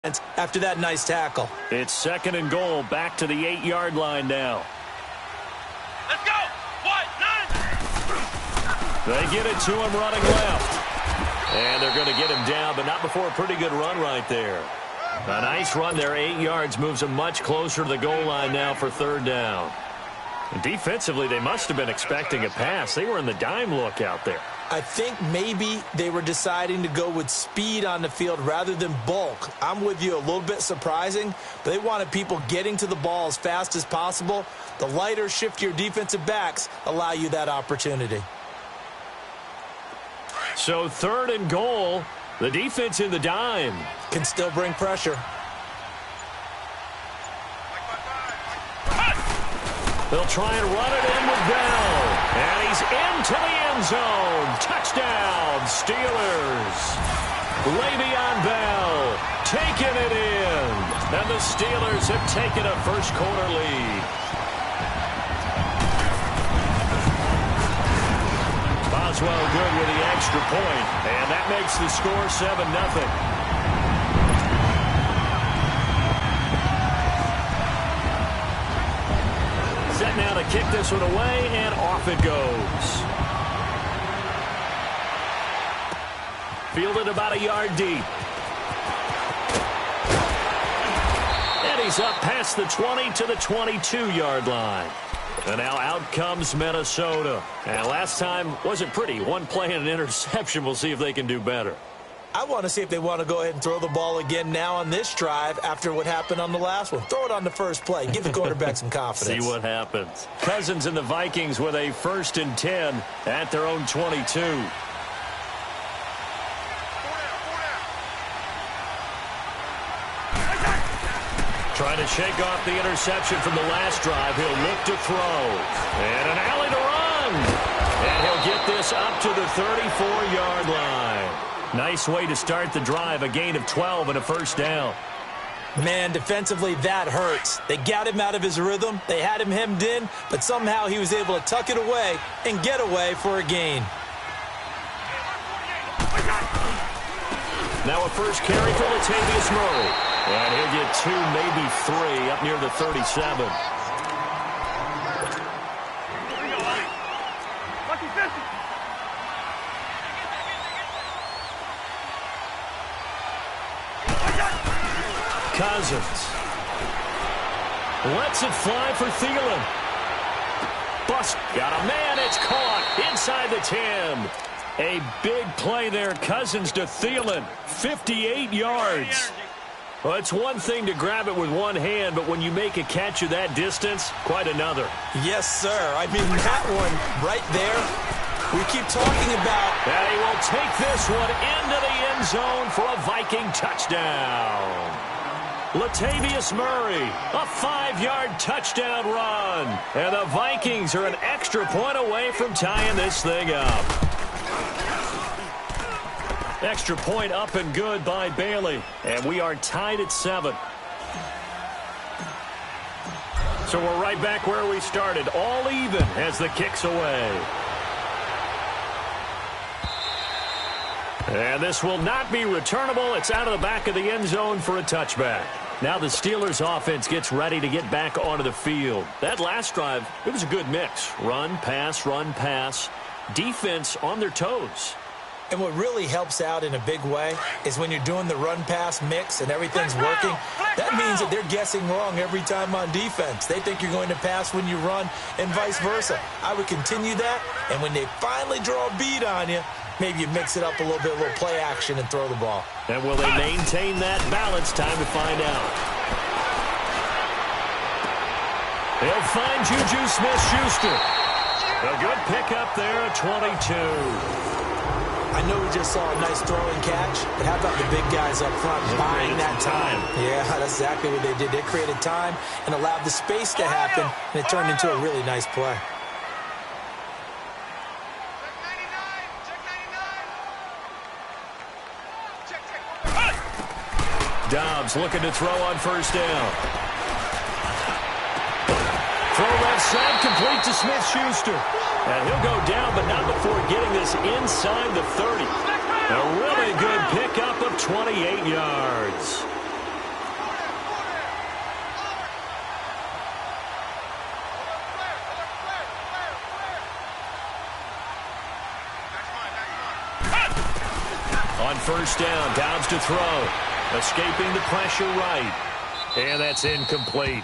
after that nice tackle. It's 2nd and goal, back to the 8-yard line now. Let's go! 1, 9! They get it to him running left. And they're going to get him down, but not before a pretty good run right there. A nice run there, 8 yards, moves him much closer to the goal line now for 3rd down. And defensively, they must have been expecting a pass. They were in the dime look out there. I think maybe they were deciding to go with speed on the field rather than bulk. I'm with you, a little bit surprising, but they wanted people getting to the ball as fast as possible. The lighter, shiftier defensive backs allow you that opportunity. So 3rd and goal, the defense in the dime. Can still bring pressure. They'll try and run it in with Bell. And he's into the end zone. Touchdown, Steelers. Le'Veon Bell taking it in. And the Steelers have taken a first-quarter lead. Boswell good with the extra point. And that makes the score 7-0. Set now to kick this one away, and off it goes. Fielded about a yard deep. And he's up past the 20 to the 22-yard line. And now out comes Minnesota. And last time wasn't pretty. One play and an interception. We'll see if they can do better. I want to see if they want to go ahead and throw the ball again now on this drive after what happened on the last one. Throw it on the first play. Give the quarterback some confidence. See what happens. Cousins and the Vikings with a 1st and 10 at their own 22. Trying to shake off the interception from the last drive. He'll look to throw. And an alley to run. And he'll get this up to the 34-yard line. Nice way to start the drive, a gain of 12 and a 1st down. Man, defensively, that hurts. They got him out of his rhythm. They had him hemmed in, but somehow he was able to tuck it away and get away for a gain. Now a first carry for Latavius Murray. And he'll get 2, maybe 3 up near the 37. Cousins lets it fly for Thielen. Bust, got a man, it's caught inside the 10. A big play there, Cousins to Thielen, 58 yards. Well, it's one thing to grab it with one hand, but when you make a catch of that distance, quite another. Yes, sir. I mean, that one right there, we keep talking about. And he will take this one into the end zone for a Viking touchdown. Latavius Murray, a 5-yard touchdown run. And the Vikings are an extra point away from tying this thing up. Extra point up and good by Bailey. And we are tied at 7. So we're right back where we started. All even as the kick's away. And this will not be returnable. It's out of the back of the end zone for a touchback. Now the Steelers offense gets ready to get back onto the field. That last drive, it was a good mix. Run, pass, defense on their toes. And what really helps out in a big way is when you're doing the run-pass mix and everything's working, that means that they're guessing wrong every time on defense. They think you're going to pass when you run and vice versa. I would continue that, and when they finally draw a bead on you, maybe you mix it up a little bit, a little play action, and throw the ball. And will they maintain that balance? Time to find out. They'll find Juju Smith-Schuster. A good pickup there at 22. I know we just saw a nice throw and catch, but how about the big guys up front buying that time? Yeah, that's exactly what they did. They created time and allowed the space to happen, and it turned into a really nice play. Dobbs looking to throw on 1st down. Throw left side, complete to Smith-Schuster. And he'll go down, but not before getting this inside the 30. A really good pickup of 28 yards. first down. Dobbs to throw. Escaping the pressure right. And that's incomplete.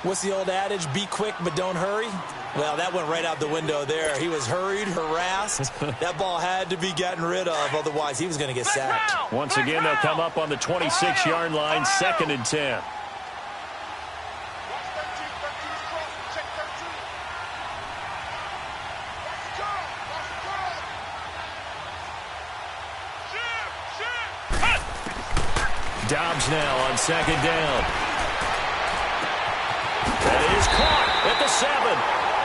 What's the old adage? Be quick, but don't hurry. Well, that went right out the window there. He was hurried, harassed. That ball had to be gotten rid of. Otherwise, he was going to get sacked. Once again, they'll come up on the 26-yard line, 2nd and 10. Dobbs now on 2nd down. That is caught at the 7.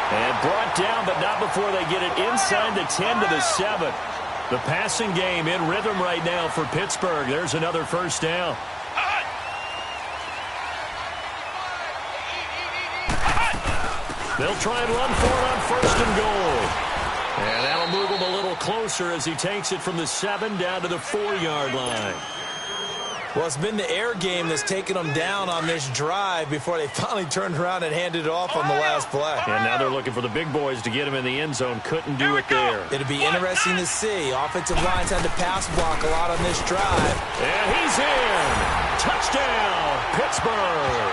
And brought down, but not before they get it inside the 10 to the 7. The passing game in rhythm right now for Pittsburgh. There's another first down. They'll try and run for it on 1st and goal. And that'll move him a little closer as he takes it from the 7 down to the 4-yard line. Well, it's been the air game that's taken them down on this drive before they finally turned around and handed it off on the last play. And now they're looking for the big boys to get him in the end zone. Couldn't do it there. It'll be interesting to see. Offensive lines had to pass block a lot on this drive. And he's in. Touchdown, Pittsburgh.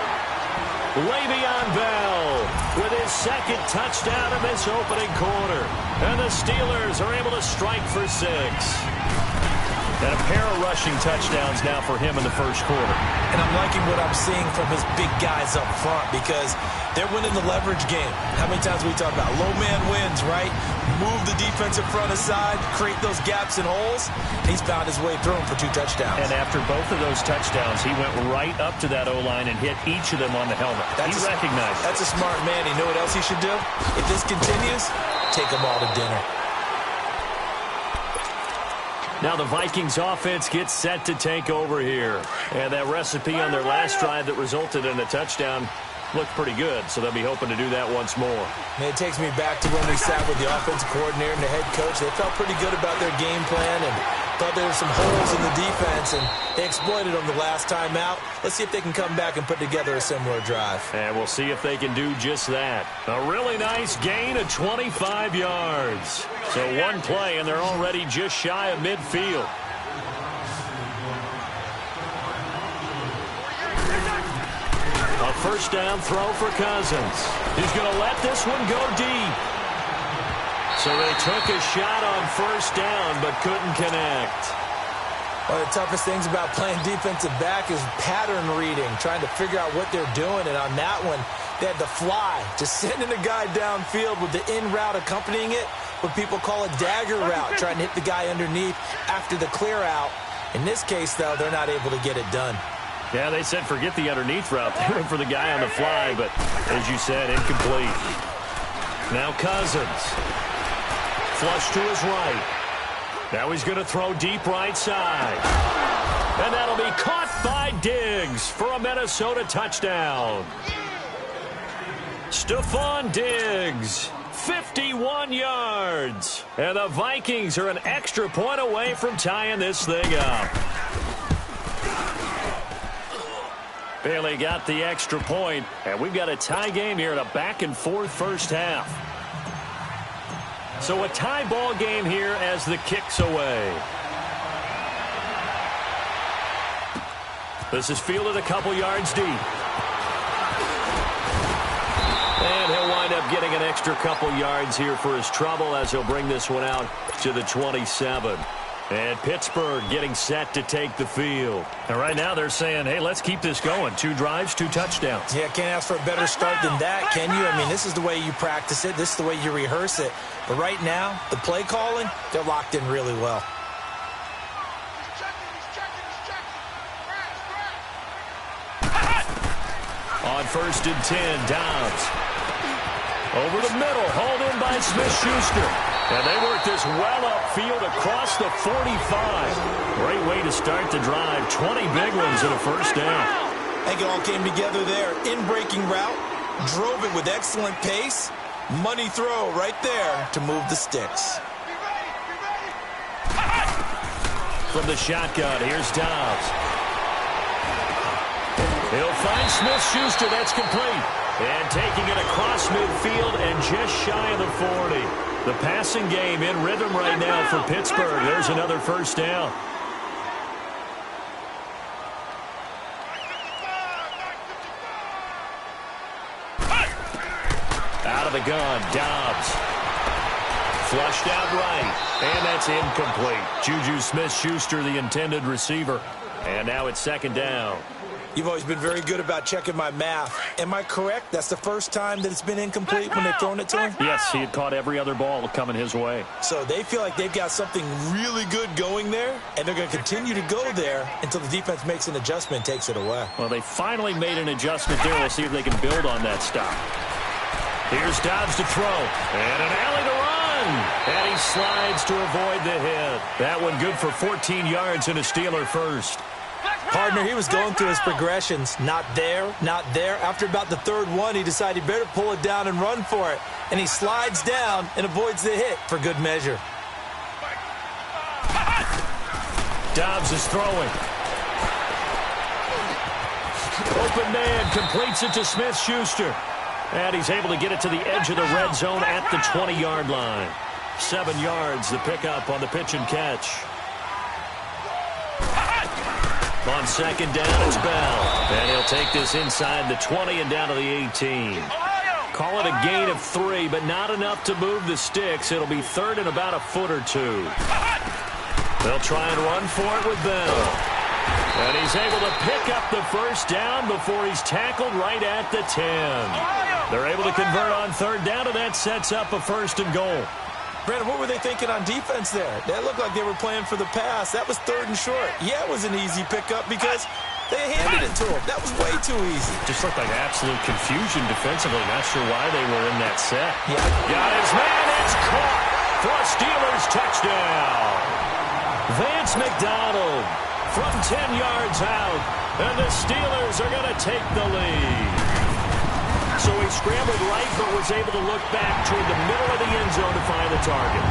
Le'Veon Bell with his 2nd touchdown in this opening quarter. And the Steelers are able to strike for 6. And a pair of rushing touchdowns now for him in the first quarter. And I'm liking what I'm seeing from his big guys up front because they're winning the leverage game. How many times we talk about low man wins, right? Move the defensive front aside, create those gaps and holes. He's found his way through them for 2 touchdowns. And after both of those touchdowns, he went right up to that O-line and hit each of them on the helmet. He recognized it. That's a smart man. You know what else he should do? If this continues, take them all to dinner. Now the Vikings offense gets set to take over here. And that recipe on their last drive that resulted in a touchdown looked pretty good, so they'll be hoping to do that once more. And it takes me back to when we sat with the offensive coordinator and the head coach. They felt pretty good about their game plan and thought there were some holes in the defense, and they exploited them the last time out. Let's see if they can come back and put together a similar drive. And we'll see if they can do just that. A really nice gain of 25 yards. So one play, and they're already just shy of midfield. A first down throw for Cousins. He's going to let this one go deep. So they took a shot on first down, but couldn't connect. One of the toughest things about playing defensive back is pattern reading, trying to figure out what they're doing. And on that one, they had the fly, just sending a guy downfield with the in route accompanying it, what people call a dagger route, trying to hit the guy underneath after the clear out. In this case, though, they're not able to get it done. Yeah, they said forget the underneath route. They went for the guy on the fly, but as you said, incomplete. Now Cousins. Flush to his right. Now he's going to throw deep right side. And that'll be caught by Diggs for a Minnesota touchdown. Stephon Diggs, 51 yards. And the Vikings are an extra point away from tying this thing up. Bailey got the extra point, and we've got a tie game here in a back-and-forth first half. So a tie ball game here as the kick's away. This is fielded a couple yards deep. And he'll wind up getting an extra couple yards here for his trouble as he'll bring this one out to the 27. And Pittsburgh getting set to take the field. And right now they're saying, hey, let's keep this going. 2 drives, 2 touchdowns. Yeah, can't ask for a better start than that, can you? I mean, this is the way you practice it. This is the way you rehearse it. But right now, the play calling, they're locked in really well. On 1st and 10, Dobbs. Over the middle, hauled in by Smith-Schuster. And they work this well upfield across the 45. Great way to start the drive. 20 big ones and a first down. I think it all came together there. In-breaking route, drove it with excellent pace. Money throw right there to move the sticks. From the shotgun, here's Dobbs. He'll find Smith-Schuster. That's complete. And taking it across midfield and just shy of the 40. The passing game in rhythm right now for Pittsburgh. There's another first down. Out of the gun, Dobbs. Flushed out right, and that's incomplete. Juju Smith-Schuster, the intended receiver. And now it's second down. You've always been very good about checking my math. Am I correct? That's the first time that it's been incomplete when they've thrown it to him? Yes, he had caught every other ball coming his way. So they feel like they've got something really good going there, and they're going to continue to go there until the defense makes an adjustment and takes it away. Well, they finally made an adjustment there. We'll see if they can build on that stop. Here's Dobbs to throw, and an alley to run. And he slides to avoid the hit. That one good for 14 yards and a Steeler first. Partner, he was going through his progressions. Not there, not there. After about the third one, he decided he better pull it down and run for it. And he slides down and avoids the hit for good measure. Dobbs is throwing. Open man completes it to Smith-Schuster. And he's able to get it to the edge of the red zone at the 20-yard line. 7 yards, the pickup on the pitch and catch. On second down, it's Bell. And he'll take this inside the 20 and down to the 18. Call it a gain of 3, but not enough to move the sticks. It'll be third and about a foot or two. They'll try and run for it with Bell. And he's able to pick up the first down before he's tackled right at the 10. They're able to convert on third down, and that sets up a first and goal. Brandon, what were they thinking on defense there? That looked like they were playing for the pass. That was third and short. Yeah, it was an easy pickup because they handed it to him. That was way too easy. Just looked like absolute confusion defensively. Not sure why they were in that set. Yeah. Got his man. It's caught for a Steelers touchdown. Vance McDonald from 10 yards out. And the Steelers are going to take the lead. So he scrambled right, but was able to look back toward the middle of the end zone to find the target.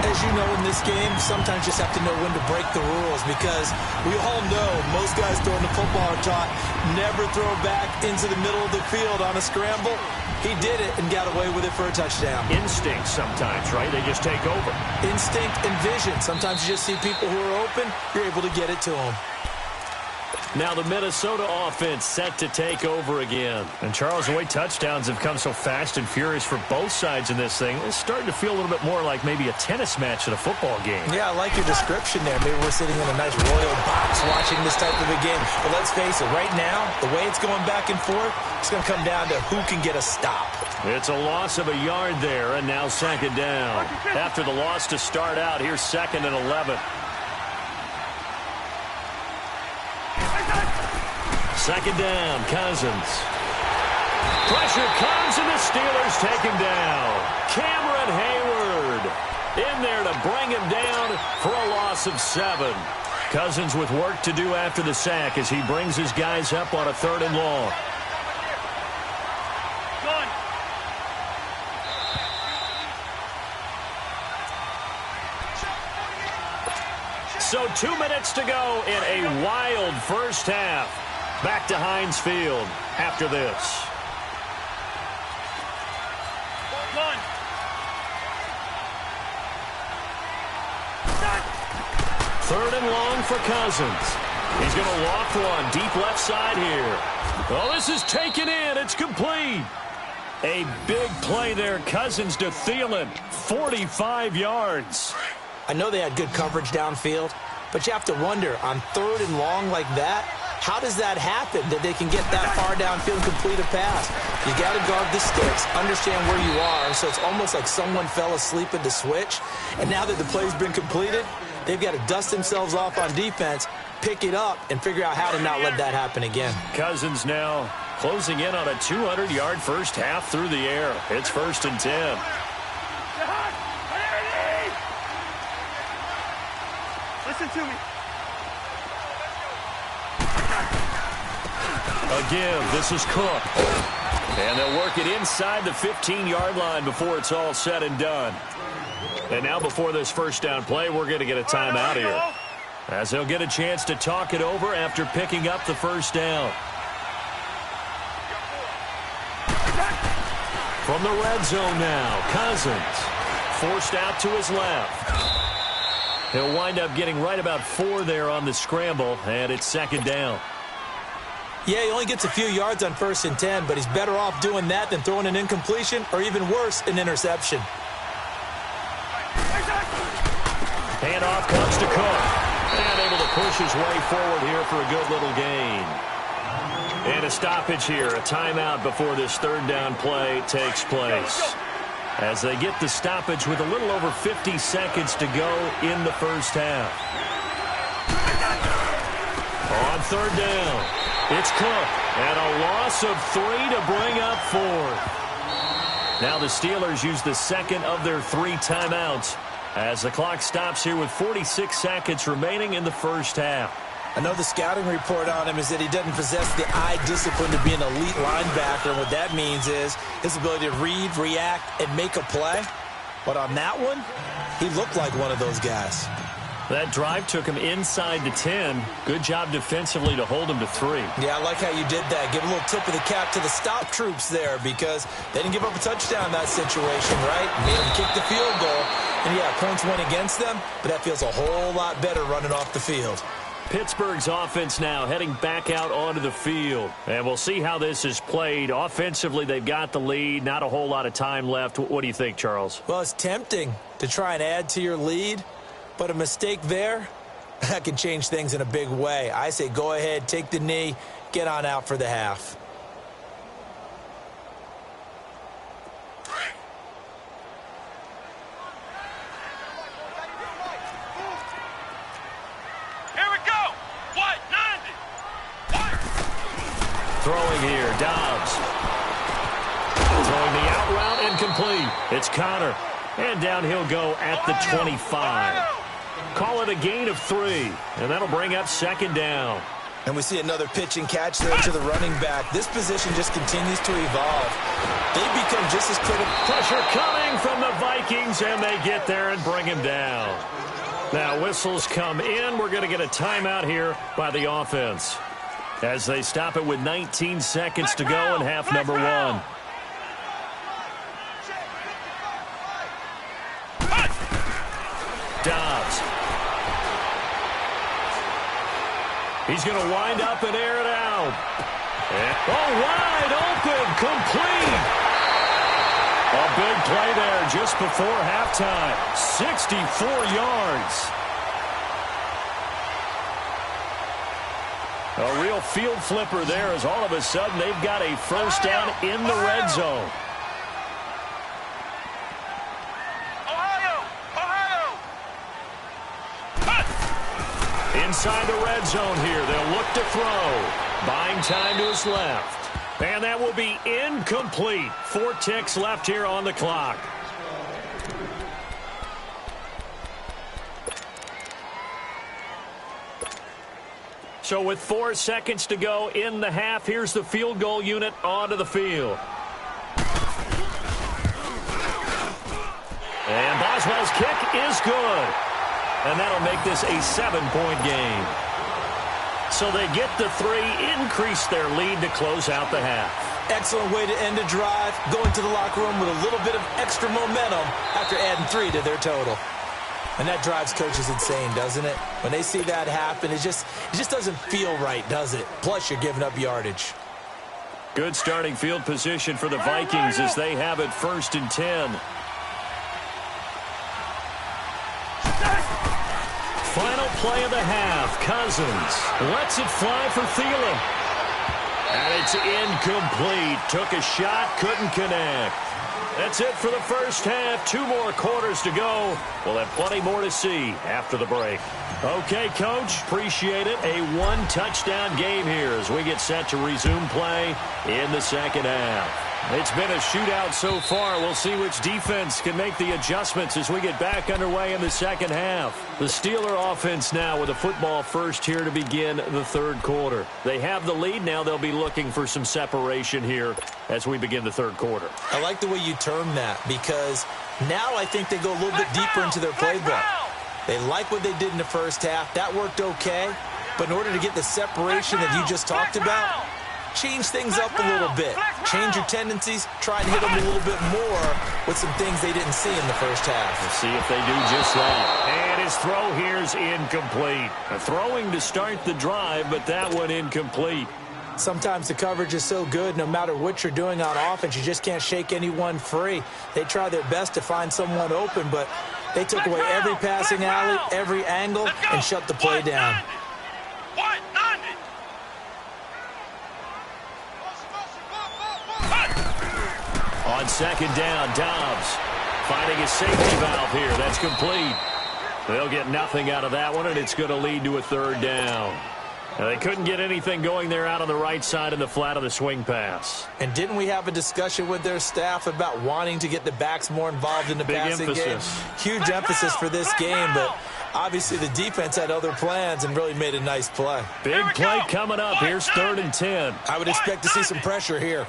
As you know, in this game, sometimes you just have to know when to break the rules because we all know most guys throwing the football are taught never throw back into the middle of the field on a scramble. He did it and got away with it for a touchdown. Instinct sometimes, right? They just take over. Instinct and vision. Sometimes you just see people who are open, you're able to get it to them. Now the Minnesota offense set to take over again. And Charles, the way touchdowns have come so fast and furious for both sides in this thing, it's starting to feel a little bit more like maybe a tennis match at a football game. Yeah, I like your description there. Maybe we're sitting in a nice royal box watching this type of a game. But let's face it, right now, the way it's going back and forth, it's going to come down to who can get a stop. It's a loss of a yard there, and now second down. After the loss to start out, here's second and 11. Second down, Cousins. Pressure comes, and the Steelers take him down. Cameron Hayward in there to bring him down for a loss of 7. Cousins with work to do after the sack as he brings his guys up on a third and long. So 2 minutes to go in a wild first half. Back to Heinz Field after this. Third and long for Cousins. He's going to loft one deep left side here. Oh, this is taken in. It's complete. A big play there. Cousins to Thielen. 45 yards. I know they had good coverage downfield, but you have to wonder, on third and long like that, how does that happen, that they can get that far downfield and complete a pass? You got to guard the sticks, understand where you are, so it's almost like someone fell asleep at the switch, and now that the play's been completed, they've got to dust themselves off on defense, pick it up, and figure out how to not let that happen again. Cousins now closing in on a 200-yard first half through the air. It's first and 10. Listen to me. Again, this is Cook. And they'll work it inside the 15-yard line before it's all said and done. And now before this first down play, we're going to get a timeout here, as they'll get a chance to talk it over after picking up the first down. From the red zone now, Cousins forced out to his left. He'll wind up getting right about 4 there on the scramble, and it's second down. Yeah, he only gets a few yards on 1st and 10, but he's better off doing that than throwing an incompletion or even worse, an interception. Handoff comes to Cook. And able to push his way forward here for a good little gain. And a stoppage here, a timeout before this 3rd down play takes place. As they get the stoppage with a little over 50 seconds to go in the first half. On 3rd down, it's Cook. And a loss of 3 to bring up 4th. Now the Steelers use the second of their 3 timeouts as the clock stops here with 46 seconds remaining in the first half. I know the scouting report on him is that he doesn't possess the eye discipline to be an elite linebacker. And what that means is his ability to read, react, and make a play. But on that one, he looked like one of those guys. That drive took him inside the 10. Good job defensively to hold him to 3. Yeah, I like how you did that. Give a little tip of the cap to the stop troops there because they didn't give up a touchdown in that situation, right? Made them kick the field goal. And, yeah, points went against them, but that feels a whole lot better running off the field. Pittsburgh's offense now heading back out onto the field. And we'll see how this is played. Offensively, they've got the lead. Not a whole lot of time left. What do you think, Charles? Well, it's tempting to try and add to your lead, but a mistake there, that can change things in a big way. I say go ahead, take the knee, get on out for the half. Throwing here, Dobbs. Throwing the out route, incomplete. It's Connor. And down he'll go at the 25. Call it a gain of 3, and that'll bring up 2nd down. And we see another pitch and catch there to the running back. This position just continues to evolve. They become just as critical. Pressure coming from the Vikings, and they get there and bring him down. Now whistles come in. We're going to get a timeout here by the offense, as they stop it with 19 seconds to go in half number 1. Dobbs. He's going to wind up and air it out. Wide open, complete. A big play there just before halftime. 64 yards. A real field flipper there as all of a sudden they've got a first down in the red zone. Inside the red zone here, they'll look to throw. Buying time to his left. And that will be incomplete. 4 ticks left here on the clock. So with 4 seconds to go in the half, here's the field goal unit onto the field. And Boswell's kick is good. And that'll make this a 7-point game. So they get the 3, increase their lead to close out the half. Excellent way to end a drive, going to the locker room with a little bit of extra momentum after adding 3 to their total. And that drives coaches insane, doesn't it? When they see that happen, it just doesn't feel right, does it? Plus, you're giving up yardage. Good starting field position for the Vikings as they have it 1st and 10. Final play of the half. Cousins lets it fly for Thielen. And it's incomplete. Took a shot, couldn't connect. That's it for the first half. 2 more quarters to go. We'll have plenty more to see after the break. Okay, Coach, appreciate it. A 1-touchdown game here as we get set to resume play in the second half. It's been a shootout so far. We'll see which defense can make the adjustments as we get back underway in the second half. The Steeler offense now with a football first here to begin the 3rd quarter. They have the lead now. They'll be looking for some separation here as we begin the 3rd quarter. I like the way you term that because now I think they go a little bit deeper into their playbook. They like what they did in the first half. That worked okay. But in order to get the separation that you just talked about, change things up a little bit. Change your tendencies. Try and hit them a little bit more with some things they didn't see in the first half. We'll see if they do just that. And his throw here's incomplete. A throwing to start the drive, but that one incomplete. Sometimes the coverage is so good, no matter what you're doing on offense, you just can't shake anyone free. They try their best to find someone open, but they took away every passing alley, every angle, and shut the play down. On second down, Dobbs finding a safety valve here. That's complete. They'll get nothing out of that one, and it's going to lead to a third down. Now, they couldn't get anything going there out on the right side in the flat of the swing pass. And didn't we have a discussion with their staff about wanting to get the backs more involved in the passing game? Huge emphasis for this game, but obviously the defense had other plans and really made a nice play. Big play coming up. Here's 3rd and 10. I would expect to see some pressure here.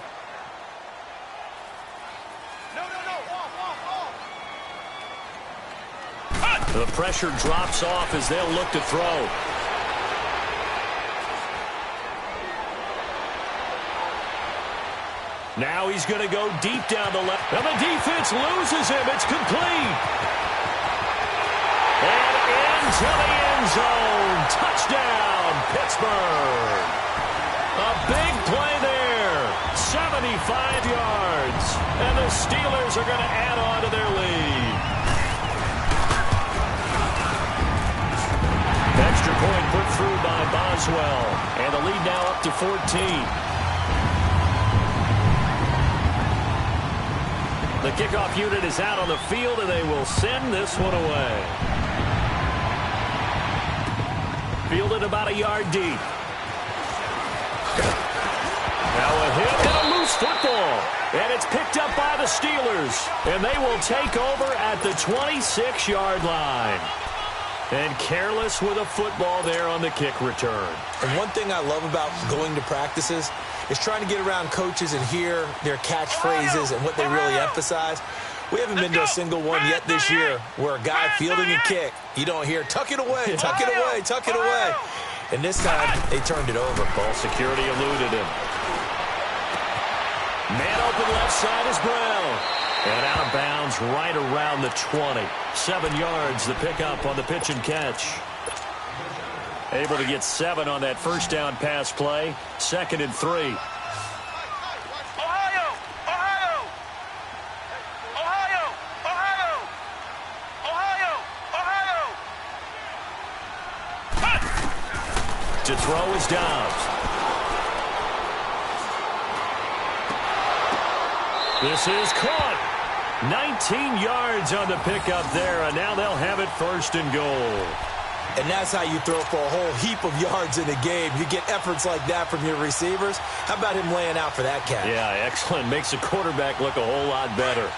The pressure drops off as they'll look to throw. Now he's going to go deep down the left. And the defense loses him. It's complete. And into the end zone. Touchdown, Pittsburgh. A big play there. 75 yards. And the Steelers are going to add on to their lead. Extra point put through by Boswell. And the lead now up to 14. The kickoff unit is out on the field, and they will send this one away. Fielded about a yard deep. Now a hit and a loose football. And it's picked up by the Steelers. And they will take over at the 26-yard line. And careless with a football there on the kick return. And one thing I love about going to practices is trying to get around coaches and hear their catchphrases and what they really emphasize. We haven't been to a single one yet this year where a guy fielding a kick, you don't hear, tuck it away, tuck it away, tuck it away. And this time, they turned it over. Ball security eluded him. Man open left side is Brown. And out of bounds right around the 20. 7 yards, the pickup on the pitch and catch. Able to get 7 on that first down pass play. 2nd and 3. Ohio! Ohio! Ohio! Ohio! Ohio! Ohio! To throw is Dobbs. This is caught. 19 yards on the pickup there, and now they'll have it 1st and goal. And that's how you throw for a whole heap of yards in a game. You get efforts like that from your receivers. How about him laying out for that catch? Yeah, excellent. Makes the quarterback look a whole lot better.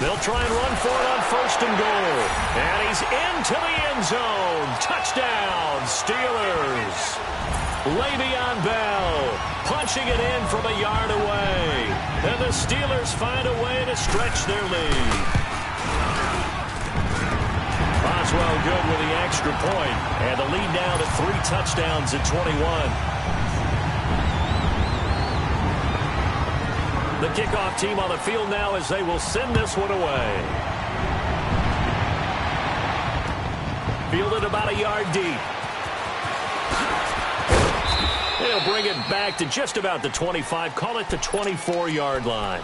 They'll try and run for it on 1st and goal. And he's into the end zone. Touchdown, Steelers. Le'Veon Bell punching it in from a yard away. And the Steelers find a way to stretch their lead. Boswell good with the extra point. And the lead now to 3 touchdowns at 21. The kickoff team on the field now as they will send this one away. Fielded about a yard deep. They'll bring it back to just about the 25. Call it the 24-yard line.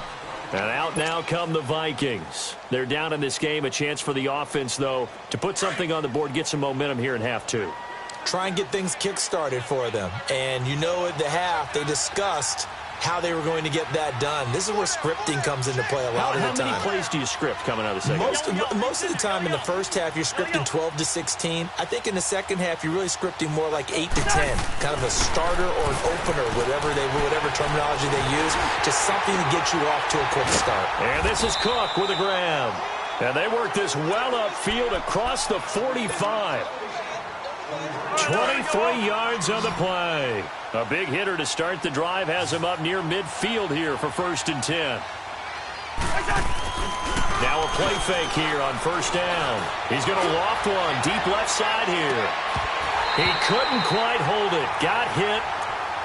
And out now come the Vikings. They're down in this game. A chance for the offense, though, to put something on the board, get some momentum here in half 2. Try and get things kick-started for them. And you know at the half, they discussed how they were going to get that done. This is where scripting comes into play a lot of the time. How many plays do you script coming out of the second? Most of the time in the first half, you're scripting 12 to 16. I think in the second half, you're really scripting more like 8 to 10. Kind of a starter or an opener, whatever terminology they use. Just something to get you off to a quick start. And this is Cook with a grab. And they work this well upfield across the 45. 23 yards on the play. A big hitter to start the drive has him up near midfield here for 1st and 10. Now a play fake here on 1st down. He's going to loft one deep left side here. He couldn't quite hold it. Got hit.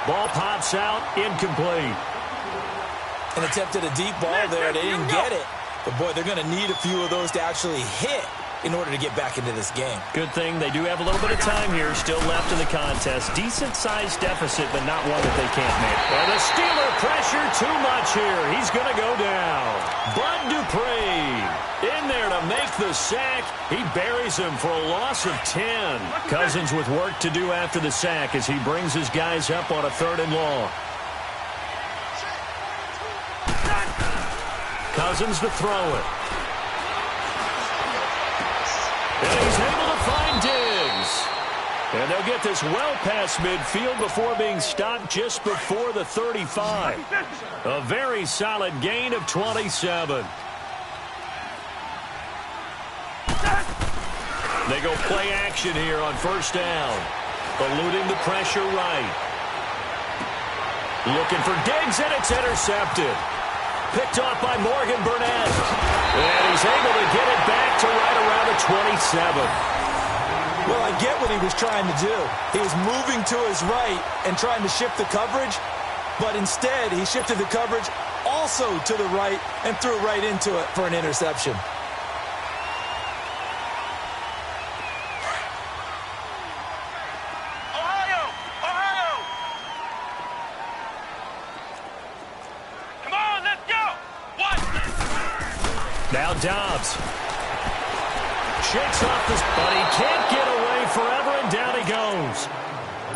Ball pops out. Incomplete. and attempted a deep ball there. They didn't get it. But, boy, they're going to need a few of those to actually hit in order to get back into this game. Good thing they do have a little bit of time here still left in the contest. Decent-sized deficit, but not one that they can't make. And the Steeler pressure too much here. He's going to go down. Bud Dupree in there to make the sack. He buries him for a loss of 10. Cousins with work to do after the sack as he brings his guys up on a 3rd and long. Cousins to throw it. And he's able to find Diggs. And they'll get this well past midfield before being stopped just before the 35. A very solid gain of 27. They go play action here on 1st down. Eluding the pressure right. Looking for Diggs, and it's intercepted. Picked off by Morgan Burnett. And he's able to get it back to right around the 27. Well, I get what he was trying to do. He was moving to his right and trying to shift the coverage, but instead he shifted the coverage also to the right and threw right into it for an interception. Now Dobbs shakes off this, but he can't get away forever, and down he goes.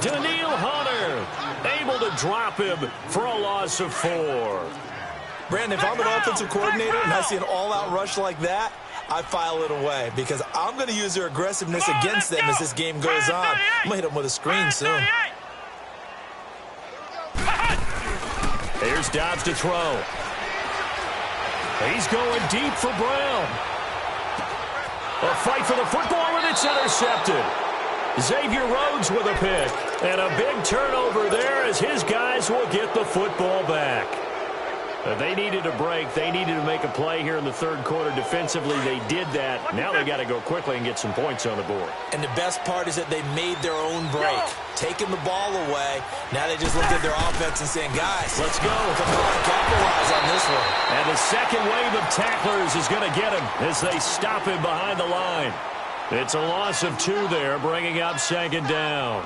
Daniil Hunter able to drop him for a loss of 4. Brandon, if I'm an offensive coordinator and I see an all-out rush like that, I file it away because I'm going to use their aggressiveness against them as this game goes on. I'm going to hit them with a screen soon. Here's Dobbs to throw. He's going deep for Brown. A fight for the football, and it's intercepted. Xavier Rhodes with a pick. And a big turnover there as his guys will get the football back. They needed a break. They needed to make a play here in the 3rd quarter. Defensively, they did that. Now they got to go quickly and get some points on the board. And the best part is that they made their own break. Taking the ball away. Now they just looked at their offense and saying, guys, let's go. Come on, capitalize on this one. And the second wave of tacklers is going to get him as they stop him behind the line. It's a loss of 2 there, bringing up 2nd down.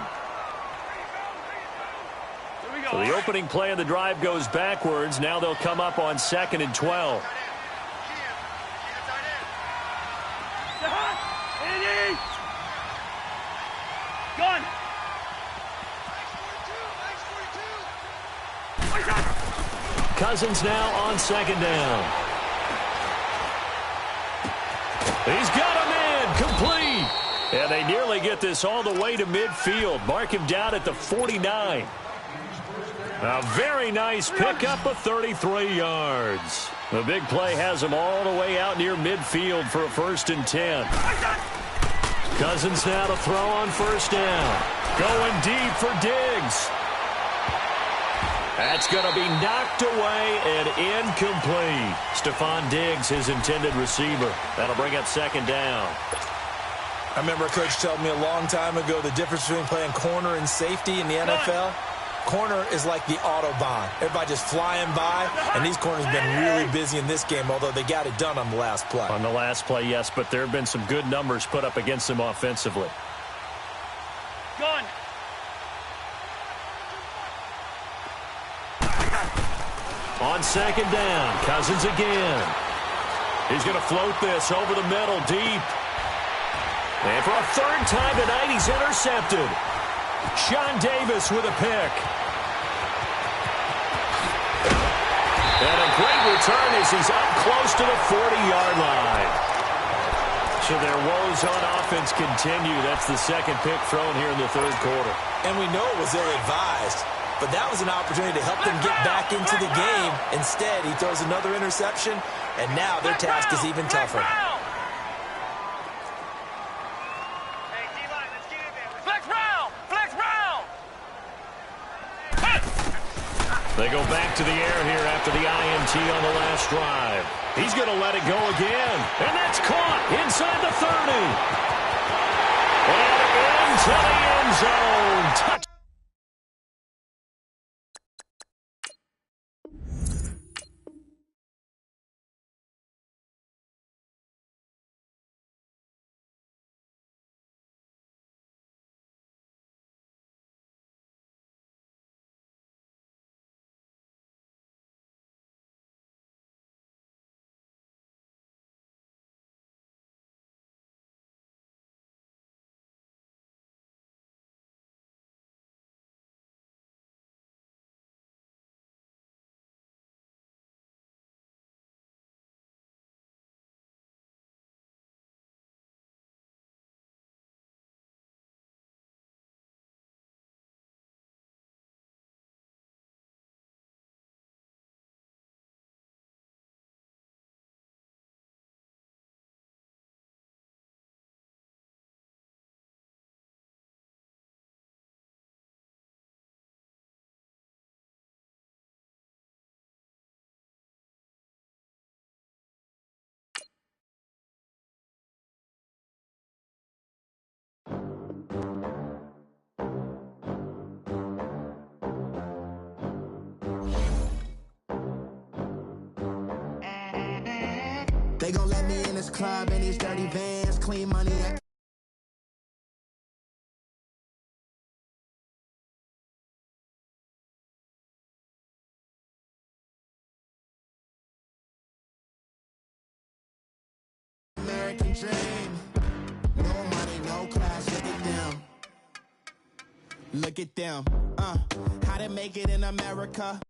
So the opening play of the drive goes backwards. Now they'll come up on 2nd and 12. Gun. Cousins now on 2nd down. He's got him in, complete. And they nearly get this all the way to midfield. Mark him down at the 49. A very nice pickup of 33 yards. The big play has him all the way out near midfield for a 1st and 10. Cousins now to throw on 1st down. Going deep for Diggs. That's going to be knocked away and incomplete. Stephon Diggs, his intended receiver. That'll bring up 2nd down. I remember a coach telling me a long time ago the difference between playing corner and safety in the NFL. Corner is like the Autobahn. Everybody just flying by, and these corners have been really busy in this game, although they got it done on the last play. On the last play, yes, but there have been some good numbers put up against them offensively. Gun. On 2nd down, Cousins again. He's going to float this over the middle deep. And for a 3rd time tonight, he's intercepted. Sean Davis with a pick. And a great return as he's up close to the 40-yard line. So their woes on offense continue. That's the 2nd pick thrown here in the 3rd quarter. And we know it was ill-advised, but that was an opportunity to help them get back into the game. Instead, he throws another interception, and now their task is even tougher. They go back to the air here after the INT on the last drive. He's going to let it go again. And that's caught inside the 30. And into the end zone. They gon' let me in this club in these dirty vans, clean money. American dream. No money, no class. Look at them. Look at them. How to make it in America.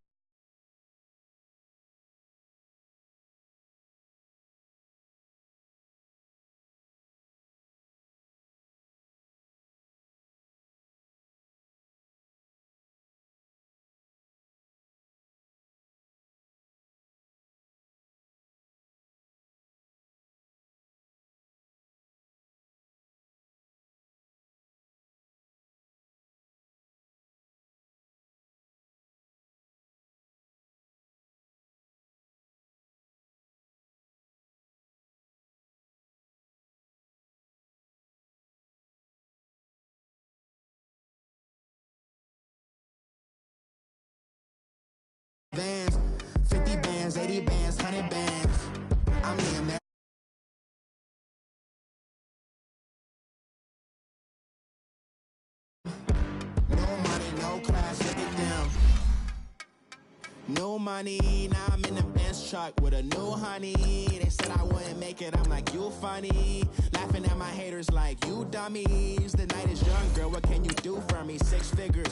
Bands, 50 bands, 80 bands, 100 bands. I'm the American. No money, no class, look at them. No money, now I'm in the Benz truck with a new honey. They said I wouldn't make it, I'm like, you funny. Laughing at my haters like, you dummies. The night is young, girl, what can you do for me? 6 figures,